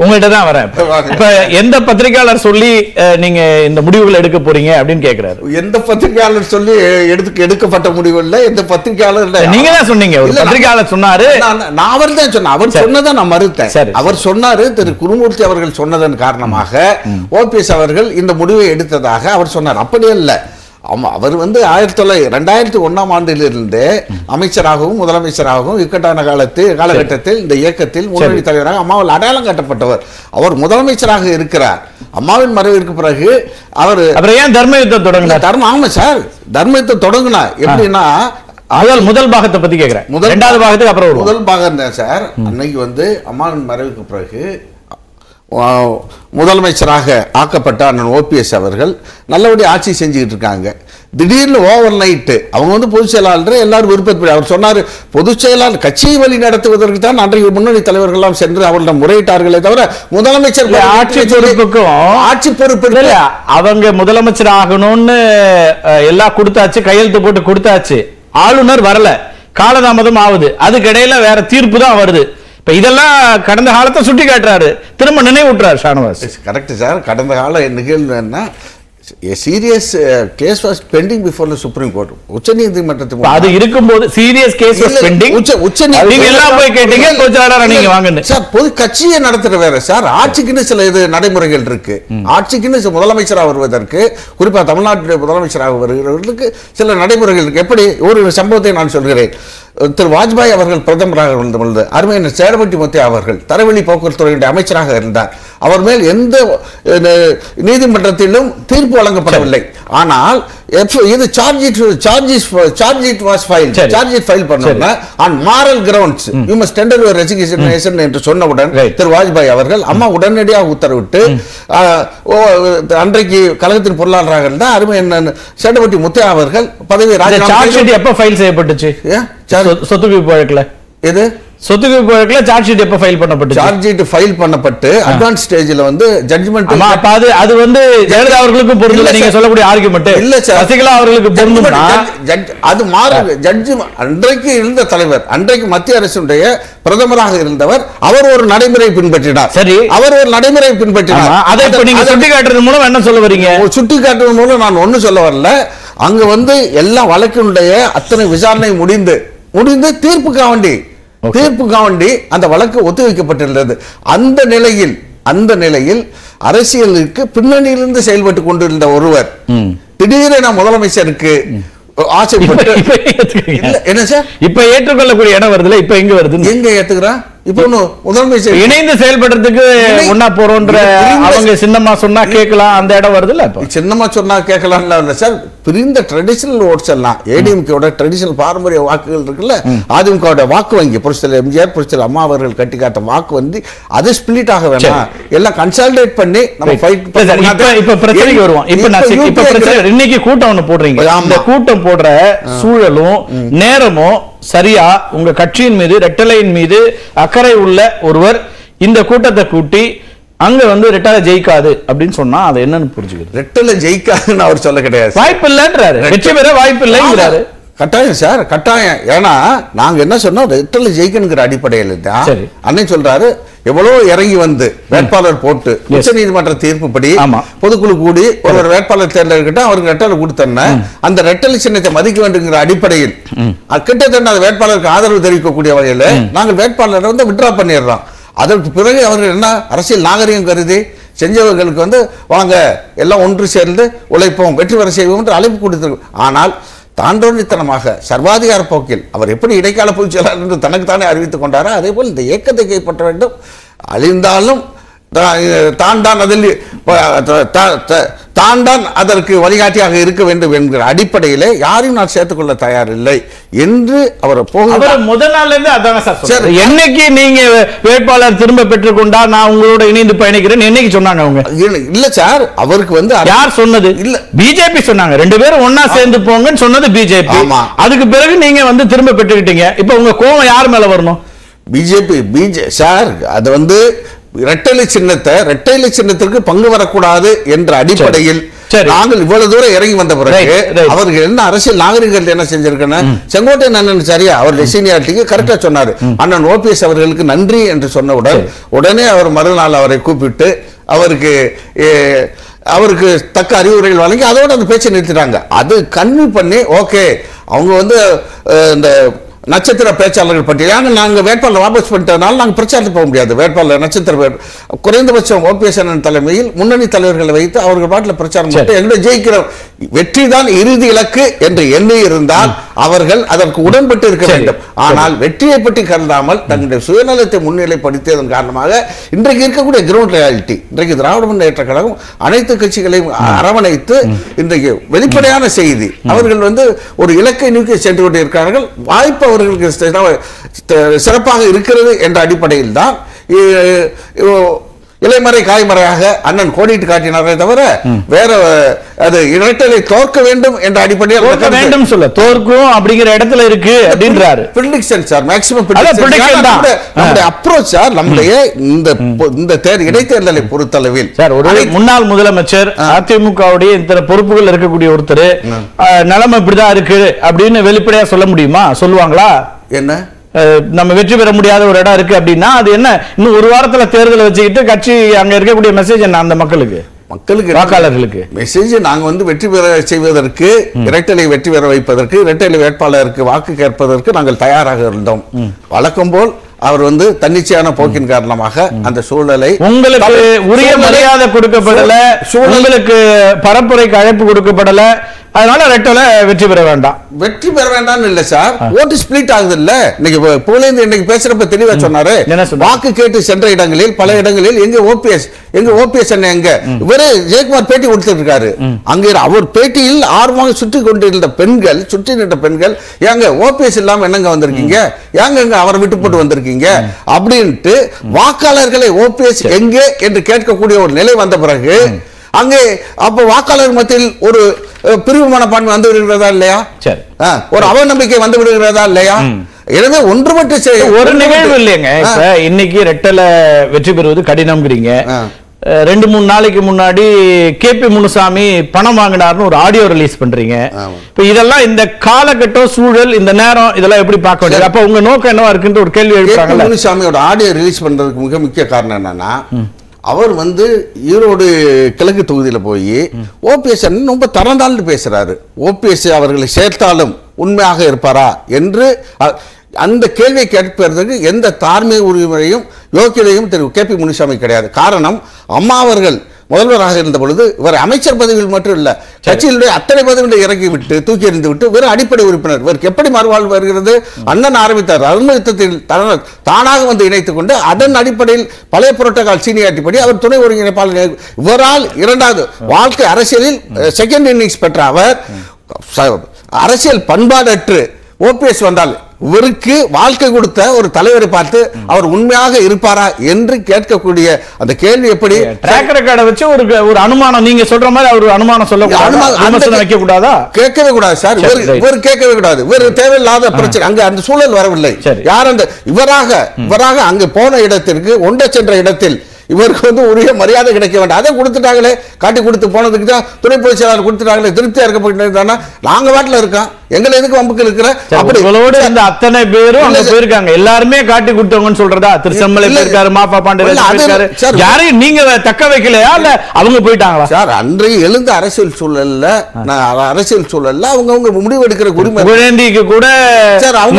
உங்கள்கிட்ட தான் வரேன். இப்ப எந்த பத்திரிகையாளர் சொல்லி நீங்க இந்த முடிவுகள் எடுக்க போறீங்க அப்படின்னு கேக்குறாரு. எந்த பத்திரிகையாளர் சொல்லி எடுக்கப்பட்ட முடிவு இல்ல, எந்த பத்திரிகையாளர் நீங்க தான் சொன்னீங்க. ஒரு பத்திரிகையாளர் சொன்னாரு, நான் அவர் தான் சொன்னேன். அவர் சொன்னதை நான் மறுத்தேன். அவர் சொன்னாரு திரு குருமூர்த்தி அவர்கள் சொன்னதன் காரணமாக ஓபிஎஸ் அவர்கள் இந்த முடிவை எடுத்ததாக அவர் சொன்னார். அப்படியே இல்ல. அவர் வந்து 2001ஆம் ஆண்டிலிருந்து அமைச்சராகவும் முதலமைச்சராகவும் இக்கட்டான காலகட்டத்தில் இந்த இயக்கத்தில் முன்னணி தலைவராக அம்மாவால் அடையாளம் காட்டப்பட்டவர். அவர் முதலமைச்சராக இருக்கிறார். அம்மாவின் மறைவிற்கு பிறகு அவர் ஏன் தர்ம யுத்தம் தொடங்கினார்? ஆமா சார், தர்ம யுத்தம் தொடங்கினா எப்படின்னா முதல் பாகத்தை பத்தி கேட்கிறேன். இரண்டாவது பாகத்துக்கு அப்புறம் முதல் பாகம் தான் சார். அன்னைக்கு வந்து அம்மாவின் மறைவுக்கு பிறகு முதலமைச்சராக ஆக்கப்பட்ட அண்ணன் ஓபிஎஸ் அவர்கள் நல்லபடி ஆட்சி செஞ்சுக்கிட்டு இருக்காங்க. திடீர்னு ஓவர் நைட்டு அவங்க வந்து பொதுச் செயலாளர் எல்லாரும் விருப்பப்படி அவர் சொன்னார், பொதுச் செயலாளர் கட்சியை வழி நடத்துவதற்கு தான் அன்றைய முன்னணி தலைவர்கள் எல்லாம் சென்று அவர்களிடம் முறையிட்டார்களே தவிர முதலமைச்சர் ஆட்சி பொறுப்பு அவங்க முதலமைச்சர் ஆகணும்னு எல்லாம் கொடுத்தாச்சு, கையெழுத்து போட்டு கொடுத்தாச்சு. ஆளுநர் வரல, காலதாமதம் ஆகுது. அதுக்கிடையில வேற தீர்ப்பு தான் வருது. இப்ப இதெல்லாம் கடந்த காலத்தை சுட்டி காட்டுறாரு, திரும்ப நினைவூட்டுறாரு ஷானவாஸ். Correct sir. கடந்த கால நிகழ்வு என்ன, a serious case was pending before the Supreme Court. உச்சநீதிமன்றத்தில் அது இருக்கும்போது சீரியஸ் கேஸ் was pending. நீங்க எல்லாம் போய் கேட்டீங்க, கோச்சாரா நீங்க வாங்குங்க சார். பொது கட்சியை நடத்துற வேற சார், ஆட்சிக்குன்னு சில இது நடைமுறைகள் இருக்கு. ஆட்சிக்குன்னு முதலமைச்சராக வருவதற்கு, குறிப்பா தமிழ்நாட்டுடைய முதலமைச்சராக வருகிறவர்களுக்கு சில நடைமுறைகள் இருக்கு. எப்படி ஒரு சம்பவத்தை நான் சொல்கிறேன். திரு வாஜ்பாய் அவர்கள் பிரதமராக இருந்த பொழுது அருமையான சேடபட்டி முத்தையா அவர்கள் தரவழி போக்குவரத்துறையுடைய அமைச்சராக இருந்தார். அவர் மேல் எந்த நீதிமன்றத்திலும் தீர்ப்பு வழங்கப்படவில்லை. ஆனால் இது ஃபைல் பண்ணா on moral grounds you must tender your resignation என்று சொன்னவுடன் திரு வாஜ்பாய் அவர்கள் அம்மா உடனடியாக உத்தரவிட்டு அன்றைக்கு கழகத்தின் பொருளாளராக இருந்த அருமையான சேடபட்டி முத்தையா அவர்கள் பதவி ராஜினாமா எப்ப ஃபைல் செய்யப்பட்டுச்சு? சொத்து குவிப்பு வழக்குல எது சொத்து குவிப்பு வழக்குல சார்ஜ் ஷீட் எப்ப ஃபைல் பண்ணப்பட்டு? சார்ஜ் ஷீட் ஃபைல் பண்ணப்பட்டு அட்வான்ஸ் ஸ்டேஜ்ல வந்து ஜட்ஜ்மென்ட். அப்ப அது வந்து ஜெயலலிதா அவர்களுக்கு பொருந்தல நீங்க சொல்லக்கூடிய ஆர்குமென்ட் இல்ல சார். சசிகலா அவர்களுக்கு பொருந்தும்னா அது மாறு. ஜட்ஜ் அன்றைக்கு இருந்த தலைவர், அன்றைக்கு மத்திய அரசுடைய பிரதமராக இருந்தவர், அவர் ஒரு நடைமுறை பின்பற்றினார். சரி, அவர் ஒரு நடைமுறை பின்பற்றினார். அதை இப்ப நீங்க சுட்டி காட்டுறது மூலம் என்ன சொல்ல வரீங்க? சுட்டி காட்டுறது மூலம் நான் ஒண்ணு சொல்ல வரல. அங்க வந்து எல்லா வழக்கினுடைய அத்தனை விசாரணை முடிந்து தீர்ப்புக்காக வேண்டி அந்த வழக்கு ஒத்திவைக்கப்பட்டிருந்தது. அந்த நிலையில் அரசியலுக்கு பின்னணியிலிருந்து செயல்பட்டு கொண்டிருந்த ஒருவர் திடீரென முதலமைச்சருக்கு ஆசைப்பட்டு என்ன சார் இப்ப ஏற்றுக்கொள்ளக்கூடிய இடம் வருதுல, இப்ப எங்க வருது? எங்க ஏத்துக்கிறா? இப்ப முதலமைச்சர் இணைந்து செயல்படுறதுக்கு ஒன்னா போறோன்ற அவங்க சின்னமா சொன்னா கேட்கலாம், அந்த இடம் வருதுல்ல. சின்னமா சொன்னா கேட்கலாம் இல்ல சார். பிரிந்த ட்ரெடிஷனல் ஓட்ஸ் எல்லாம் ஏடிஎம்கேவோட ட்ரெடிஷனல் பாரம்பரிய வாக்குகள் இருக்குல்ல, அதிமுகவோட வாக்கு வங்கி புரட்சித்தலைவர் எம்ஜிஆர் புரட்சித்தலைவர் அம்மா அவர்கள் கட்டி காட்ட வாக்கு வந்து அது ஸ்பிளிட் ஆக வேண்டாம், எல்லாம் கன்சாலிடேட் பண்ணி நம்ம ஃபைட். இப்ப பிரச்சனைக்கு வருவோம். இப்ப பிரச்சனை இன்னைக்கு கூட்டம் ஒண்ணு போடுறீங்க. அந்த கூட்டம் போடுற சூழலும் நேரமும் சரியா உங்க கட்சியின் மீது ரெட்டலையின் மீது அக்கறை உள்ள ஒருவர் இந்த கூட்டத்தை கூட்டி அங்க வந்து ரெட்டலை ஜெயிக்காது அப்படின்னு சொன்னா அது என்னன்னு புரிஞ்சுக்கிறது? ரெட்டலை ஜெயிக்காதுன்னு அவர் சொல்ல கிடையாது. வாய்ப்பு இல்லைன்றாரு, வெற்றி பெற வாய்ப்பு இல்லைங்கிறாரு. கட்டாயம் சார், கட்டாயம். ஏன்னா நாங்க என்ன சொன்னோம், ரெட்டலை ஜெயிக்கணுங்கிற அடிப்படையில் தான் அன்னை சொல்றாரு. எவ்வளவு இறங்கி வந்து வேட்பாளர் போட்டு உச்ச நீதிமன்ற தீர்ப்புப்படி பொதுக்குழு கூடி ஒரு வேட்பாளர் தேர்ந்தெடுக்கிட்டா அவருக்கு ரெட்டலை கொடுத்தன அந்த ரெட்டலை சின்னத்தை மதிக்க வேண்டுங்கிற அடிப்படையில் கிட்டத்தட்ட அந்த வேட்பாளருக்கு ஆதரவு தெரிவிக்கக்கூடிய வகையில் நாங்கள் வேட்பாளரை வந்து விட்ரா பண்ணிடுறோம். அதற்கு பிறகு அவர்கள் என்ன அரசியல் நாகரிகம் கருதி செஞ்சவர்களுக்கு வந்து வாங்க எல்லாம் ஒன்று சேர்ந்து உழைப்போம், வெற்றி பெற செய்வோம் என்று அழைப்பு கொடுத்திருக்கோம். ஆனால் தாண்டோனித்தனமாக சர்வாதிகார போக்கில் அவர் எப்படி இடைக்கால பொதுச் செயலாளர் என்று தனக்குத்தானே அறிவித்துக் கொண்டாரோ அதே போல் இந்த இயக்கத்தை கைப்பற்ற வேண்டும். அழிந்தாலும் தான் அதற்கு வழிகாட்டியாக இருக்க வேண்டும் என்கிற அடிப்படையிலே யாரையும் நான் சேர்த்துக்கொள்ள தயாரில்லை என்று அவர் முதல் நாள்ல இருந்து அதான். என்னைக்கு நீங்க வேட்பாளர் திரும்ப பெற்றுக்கொண்டா நான் உங்களோட இணைந்து பயணிக்கிறேன் என்னைக்கு சொன்னாங்க அவங்க? இல்ல சார், அவருக்கு வந்து யார் சொன்னது? இல்ல பிஜேபி சொன்னாங்க. ரெண்டு பேரும் ஒன்னா சேர்ந்து போங்கன்னு சொன்னது பிஜேபி. அதுக்கு பிறகு நீங்க வந்து திரும்ப பெற்றுக்கிட்டீங்க. இப்ப உங்க கோபம் யார் மேல வரணும்? பிஜேபி சார், அது வந்து இரட்டை சின்னத்திற்கு பங்கு வரக்கூடாது என்ற அடிப்படையில் நாங்கள் இவ்வளவு தூரம் இறங்கி வந்த பிறகு அவர்கள் என்ன அரசியல் நாகரிகர்கள் என்ன செஞ்சிருக்கணும், செங்கோட்டையன் அண்ணன் சரியா அவர் சீனியாரிட்டிக்கு கரெக்டா சொன்னாரு. அண்ணன் ஓபிஎஸ் அவர்களுக்கு நன்றி என்று சொன்னவுடன் உடனே அவர் மறுநாள் அவரை கூப்பிட்டு அவருக்கு தக்க அறிவுரைகள் வழங்கி அதோட அந்த பேச்சை நிறுத்திட்டாங்க. அது கன்வி பண்ணி ஓகே அவங்க வந்து இந்த நட்சத்திர பேச்சாளர்கள் பட்டியல் நாங்கள் வேட்பாளர் வாபஸ் பண்ணிட்டதுனால நாங்கள் பிரச்சாரத்துக்கு போக முடியாது. வேட்பாளர் நட்சத்திர குறைந்தபட்சம் ஓபிஎஸ் அண்ணன் தலைமையில் முன்னணி தலைவர்களை வைத்து அவர்கள் பாட்டில் பிரச்சாரம் பண்ணிட்டு எங்களை ஜெயிக்கிற வெற்றி தான் இறுதி இலக்கு என்று எண்ணி இருந்தால் அவர்கள் அதற்கு உடன்பட்டு இருக்க வேண்டும். ஆனால் வெற்றியை பற்றி கருதாமல் தங்களுடைய சுயநலத்தை முன்னிலைப்படுத்தியதன் காரணமாக இன்றைக்கு இருக்கக்கூடிய கிரவுண்ட் ரியாலிட்டி, இன்றைக்கு திராவிட முன்னேற்ற கழகம் அனைத்து கட்சிகளையும் அரவணைத்து இன்றைக்கு வெளிப்படையான செய்தி அவர்கள் வந்து ஒரு இலக்கை நோக்கி சென்று கொண்டிருக்கிறார்கள். வாய்ப்பு அவர்களுக்கு சிறப்பாக இருக்கிறது என்ற அடிப்படையில் தான் இலைமறை காய்மறையாக அண்ணன் கோடிட்டு காட்டினாரே தவிர வேற அது இரட்டலை தோற்க வேண்டும் என்ற அடிப்படையில் வேண்டும் சொல்ல தோற்கும் அப்படிங்கிற இடத்துல இருக்கு அப்படின்றாரு. பிரெடிக்ஷன் சார், மேக்ஸிமம் நம்முடைய அப்ரோச் சார், நம்முடைய இந்த இடைத்தேர்தலை பொறுத்தளவில் சார் ஒரு முன்னாள் முதலமைச்சர் அதிமுகவுடைய இந்த பொறுப்புகள் இருக்கக்கூடிய ஒருத்தர் நிலைமை இப்படிதான் இருக்கு அப்படின்னு வெளிப்படையா சொல்ல முடியுமா? சொல்லுவாங்களா? என்ன நம்ம வெற்றி பெற முடியாத ஒரு இடம் இருக்கு அப்படின்னா அது என்ன? இன்னும் ஒரு வாரத்துல தேர்தலை வச்சுக்கிட்டு கட்சி அங்க இருக்கக்கூடிய மெசேஜ் என்ன அந்த மக்களுக்கு வாக்காளர்களுக்கு மெசேஜ் நாங்க வந்து வெற்றி பெற செய்வதற்கு, இரட்டலை வெற்றி பெற வைப்பதற்கு, இரட்டலை வேட்பாளருக்கு வாக்கு கேட்பதற்கு நாங்கள் தயாராக இருந்தோம். வழக்கம் போல் அவர் வந்து தன்னிச்சையான போக்கின் காரணமாக அந்த சூழலை உங்களுக்கு உரிய மரியாதை கொடுக்கப்படல, உங்களுக்கு பரப்புரைக்கு அழைப்பு கொடுக்கப்படல, அதனால ரெட்டலை வெற்றி பெற வேண்டாம். வெற்றி பெற வேண்டாம் இல்ல சார், ஓட்டு ஸ்பிளிட் ஆகுது இல்ல. இன்னைக்கு புகழேந்தி இன்னைக்கு பேசுறப்ப தெளிவா சொன்னாரு, வாக்கு கேட்டு சென்ற இடங்களில் பல இடங்களில் எங்க ஓபிஎஸ் எங்க இவரே ஜெயக்குமார் பேட்டி கொடுத்துட்டு இருக்காரு. அங்க அவர் பேட்டியில் ஆர்வமாக சுற்றி கொண்டிருந்த பெண்கள், சுற்றி நின்ற பெண்கள், ஏங்க ஓபிஎஸ் இல்லாம என்னங்க வந்திருக்கீங்க, ஏங்க அவரை விட்டு போட்டு வந்திருக்கீங்க அப்படின்ட்டு வாக்காளர்களை ஓபிஎஸ் எங்கே என்று கேட்கக்கூடிய ஒரு நிலை வந்த பிறகு அங்கே அப்ப வாக்காளர் மத்தியில் ஒரு பிரிவு மனப்பான்மை வந்து விடுகிறதா இல்லையா? ஒரு அவநம்பிக்கை வந்து விடுகிறதா இல்லையா? எனவே ஒன்றுபட்டு ஒரு நிகழ்வு இல்லைங்க. இப்ப இன்னைக்கு ரெட்டலை வெற்றி பெறுவது கடினம்ங்கிறீங்க. 2-3 நாளைக்கு முன்னாடி கேபி முனுசாமி பணம் வாங்கினார்னு ஒரு ஆடியோ ரிலீஸ் பண்றீங்க. இப்ப இதெல்லாம் இந்த காலகட்டம் சூழல் இந்த நேரம் இதெல்லாம் எப்படி பார்க்க வேண்டியது? அப்ப உங்க நோக்கம் என்னவா இருக்குன்னு ஒரு கேள்வி எழுப்புறாங்க. முனுசாமியோட ஆடியோ ரிலீஸ் பண்றதுக்கு மிக முக்கிய காரணம் என்னன்னா, அவர் வந்து ஈரோடு கிழக்கு தொகுதியில் போய் ஓபிஎஸ் ரொம்ப தரந்தாழ்ந்து பேசுறாரு. ஓபிஎஸ் அவர்களை சேர்த்தாலும் உண்மையாக இருப்பாரா என்று அந்த கேள்வியை கேட்பதற்கு எந்த தார்மீக உரிமையும் யோக்கியதையும் கேபி முனுசாமி கிடையாது. காரணம், அம்மா அவர்கள் முதல்வராக இருந்த பொழுது இவர் அமைச்சர் பதவியில் மட்டும் இல்ல, கட்சியினுடைய அத்தனை பதவிகளை இறக்கி விட்டு தூக்கி எறிந்து விட்டு வெறும் அடிப்படை உறுப்பினர். இவருக்கு எப்படி மறுவாழ்வு வருகிறது? அண்ணன் ஆரம்பித்தார் அருண்மயத்தில் தானாக வந்து இணைத்துக் கொண்டு அதன் அடிப்படையில் பழைய புரோட்டோகால் சீனியாரிட்டி படி அவர் துணை ஒருங்கிணைப்பாளர். இவரால் இரண்டாவது வாழ்க்கை அரசியலில் செகண்ட் இன்னிங்ஸ் பெற்ற அவர் அரசியல் பண்பாடற்று ஓபிஎஸ் வந்தால் இவருக்கு வாழ்க்கை கொடுத்த ஒரு தலைவரை பார்த்து அவர் உண்மையாக இருப்பாரா என்று கேட்கக்கூடிய அந்த கேள்வி எப்படி ட்ராக் ரெக்கார்டை வச்சு ஒரு அனுமானம் நீங்க சொல்ற மாதிரி அவர் அனுமானம் சொல்ல வைக்க கூடாதா? கேட்கவே கூடாது சார், இவர் கேட்கவே கூடாது. இவர் தேவையில்லாத பிரச்சனை அங்க அந்த சூழல் வரவில்லை. யார் அந்த இவராக அங்கு போன இடத்திற்கு ஒன்றை சென்ற இடத்தில் இவருக்கு வந்து உரிய மரியாதை கிடைக்க வேண்டாம். அதை கொடுத்துட்டாங்களே, காட்டி கொடுத்து போனதுக்கு தான் துணை பொதுச் செயலாளர் கொடுத்துட்டாங்களே, திருப்தியா இருக்கப்பட்டு நாங்க வாட்டில் இருக்கோம், எங்களை எதுக்கு வம்புக்கு இருக்கிற அப்படி இந்த அத்தனை பேரும் அங்க போயிருக்காங்க. எல்லாருமே காட்டி கொடுத்தவங்கன்னு சொல்றதா? திருச்செம்மலை போயிருக்காரு, மாப்பா பாண்டியராஜன் யாரையும் நீங்க தக்க வைக்கலையா இல்ல அவங்க போயிட்டாங்களா? சார் அன்றைய எழுந்த அரசியல் சூழல்ல அவங்க முடிவு எடுக்கிற உரிமை. புகழேந்திக்கு கூட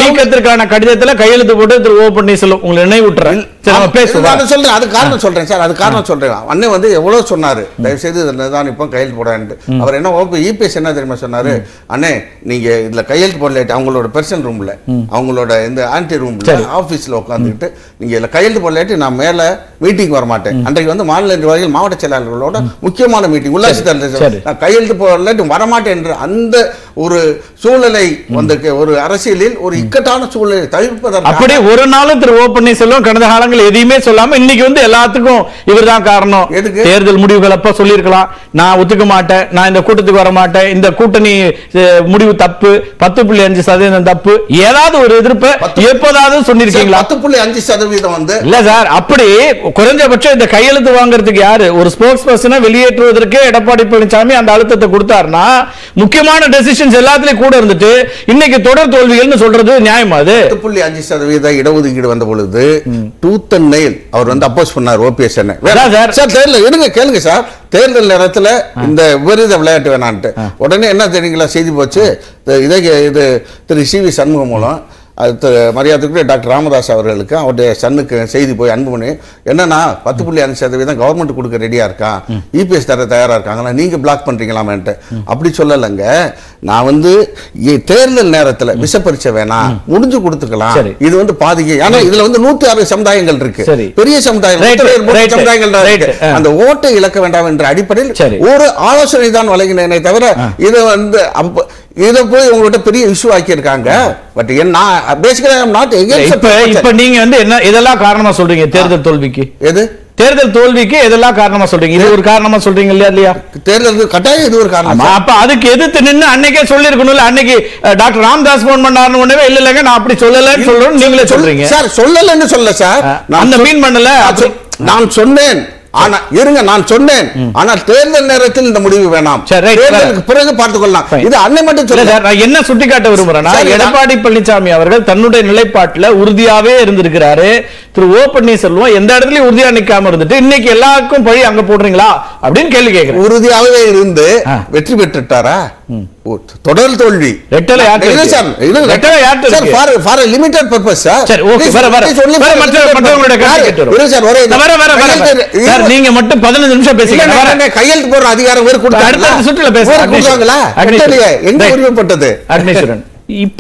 நீக்கத்திற்கான கடிதத்துல கையெழுத்து போட்டு திரு ஓ பன்னீர்செல்வம் உங்களை நினைவூட்டுறேன். சொல்றேன், அது காரணம் சொல்றேன் சார், அது காரணம் சொல்றேன். அண்ணன் வந்து எவ்வளவு சொன்னாரு, தயவு செய்து தான் இப்ப கையெழுத்து போடான்னு. அவர் என்ன இபிஎஸ் என்ன தெரியுமா சொன்னாரு, அண்ணே நீங்க இதுல கையெழுத்து போடல, அவங்களோட பர்சனல் ரூம்ல, அவங்களோட இந்த ஆன்டி ரூம்ல ஆபீஸ்ல உட்காந்துக்கிட்டு நீங்க இதுல கையெழுத்து போடலாட்டி நான் மேல மீட்டிங் வர மாட்டேன். அன்றைக்கு வந்து மாநில நிர்வாகிகள் மாவட்ட செயலாளர்களோட முக்கியமான மீட்டிங் உள்ளாட்சி தலைவர், நான் கையெழுத்து போடலாட்டி வரமாட்டேன் என்று அந்த ஒரு சூழலை வந்து ஒரு அரசியலில் ஒரு இக்கட்டான சூழலை தவிர்ப்பதற்கு அப்படி ஒரு நாளும் திரு ஓ பன்னீர்செல்வம் கடந்த காலங்கள் எதையுமே சொல்லாம இன்னைக்கு வந்து எல்லாத்துக்கும் இவர் தான் காரணம். தேர்தல் முடிவுகள் அப்ப சொல்லியிருக்கலாம், நான் ஒத்துக்க மாட்டேன், நான் இந்த கூட்டத்துக்கு வர மாட்டேன், இந்த கூட்டணி முடிவு தப்பு, 10.5% தப்பு, ஏதாவது ஒரு எதிர்ப்பு எப்போதாவது சொன்னிருக்கீங்களா? 10.5% வந்து இல்ல சார், அப்படி குறைஞ்சபட்சம் இந்த கையெழுத்து வாங்குறதுக்கு யாரு ஒரு ஸ்போக்ஸ் பர்சனை வெளியேற்றுவதற்கு எடப்பாடி பழனிசாமி அந்த அழுத்தத்தை கொடுத்தாருன்னா முக்கியமான டெசிஷன்ஸ் எல்லாத்துலயும் கூட இருந்துட்டு இன்னைக்கு தொடர் தோல்விகள்னு சொல்றது நியாயமா? அது 8.5% இடஒதுக்கீடு வந்த பொழுது டூத் அண்ட் நெயில் அவர் வந்து அப்போஸ் பண்ணார் ஓபிஎஸ். சார் தேர்தல் கேளுங்க சார், தேர்தல் நேரத்துல இந்த விபரீத விளையாட்டு வேணான்ட்டு உடனே என்ன தெரியுங்களா செய்தி போச்சு, இது திரு சி.வி. சண்முகம் மூலம் மரியாதைக்குரிய டாக்டர் ராமதாஸ் அவர்களுக்கு அவருடைய சன்னுக்கு செய்தி போய் அன்பு பண்ணி என்னன்னா 10.5% கவர்மெண்ட் கொடுக்க ரெடியா இருக்கா, இபிஎஸ் தர தயாரா இருக்காங்களா, நீங்க பிளாக் பண்றீங்களாமேன்ட்டு. அப்படி சொல்லலைங்க. நான் வந்து தேர்தல் நேரத்தில் விஷப்பரிச்சை வேணாம், முடிஞ்சு கொடுத்துக்கலாம், இது வந்து பாதிக்கு. ஆனா இதுல வந்து 106 சமுதாயங்கள் இருக்கு, பெரிய சமுதாயங்கள் இருக்கு. அந்த ஓட்டை இழக்க வேண்டாம் என்ற அடிப்படையில் ஒரு ஆலோசனை தான் வழங்கினேனே தவிர இதை வந்து இத போய் உங்ககிட்ட பெரிய இஷ்யூ ஆக்கி இருக்காங்க. பட் நான் basically I am not against. இப்ப நீங்க வந்து என்ன இதெல்லாம் காரணமா சொல்றீங்க தேர்தல் தோல்விக்கு? எது தேர்தல் தோல்விக்கு எதெல்லாம் காரணமா சொல்றீங்க? இது ஒரு காரணமா சொல்றீங்க இல்லையா? தேர்தல் கட்டாயம் இது ஒரு காரணம். அப்ப அதுக்கு எதிர்த்து நின்னு அன்னைக்கே சொல்லிருக்கணும்ல. அன்னைக்கு டாக்டர் ராமதாஸ் போன் பண்ணாருன்னு ஒண்ணே இல்லங்க நான் அப்படி சொல்லலன்னு சொல்றேன், நீங்களே சொல்றீங்க. சார் சொல்லலன்னு சொல்ல சார், அந்த மீன் பண்ணல. நான் சொன்னேன், ஆனா இருங்க நான் சொன்னேன், ஆனால் தேர்தல் நேரத்தில் இந்த முடிவு வேணாம், தேர்தலுக்கு பிறகு பார்த்துக் கொள்ளலாம். இது அன்னை மட்டும் சொல்ல. நான் என்ன சுட்டிக்காட்ட விரும்புறேன்னா, எடப்பாடி பழனிசாமி அவர்கள் தன்னுடைய நிலைப்பாட்டுல உறுதியாவே இருந்திருக்கிறாரு. திரு ஓ பன்னீர்செல்வம் எந்த இடத்துலயும் உறுதியா நிக்காம இருந்துட்டு இன்னைக்கு எல்லாருக்கும் பழி அங்க போடுறீங்களா அப்படின்னு கேள்வி கேட்கிறேன். உறுதியாகவே இருந்து வெற்றி பெற்றுட்டாரா? தொடர் தோல்வி. ரெட்டலை நீங்க மட்டும் 15 நிமிஷம் பேசுங்க. கையெழுத்து போடுற அதிகாரம் வேறு கொடுத்தாங்க. அடுத்த சுற்றுல பேசுறாங்க. எங்க உரிமைப்பட்டது? இப்ப